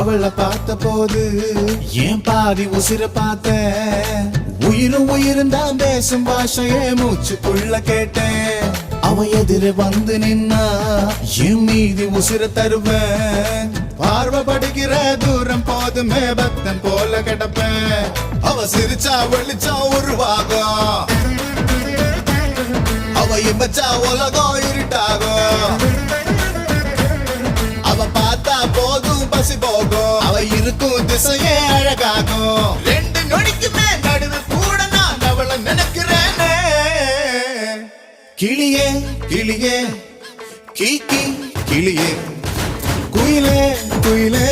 அவளை பார்த்த போது ஏன் பாதி உசிர பார்த்த உயிரும் தான் பேசும் பாஷையே மூச்சுக்குள்ள கேட்டேன் அவ எதிர வந்து நின்னா என் மீதி உசிர தருவேன் பார்வைப்படுகிற தூரம் போதுமே பக்தன் போல கிடப்பேன் அவ சிரிச்சா வெளிச்சா உருவாகும் அவ இமச்சா உலகம் இருட்டாகும் அவ பார்த்தா போதும் பசி போகும் அவ இருக்கும் திசையே அழகாகும் ரெண்டு நொடிக்குமே நடுவு கூட நான் அவளை நினைக்கிறேனே கிளியே கிளியே கீ கீ கிளியே குயிலே குயிலே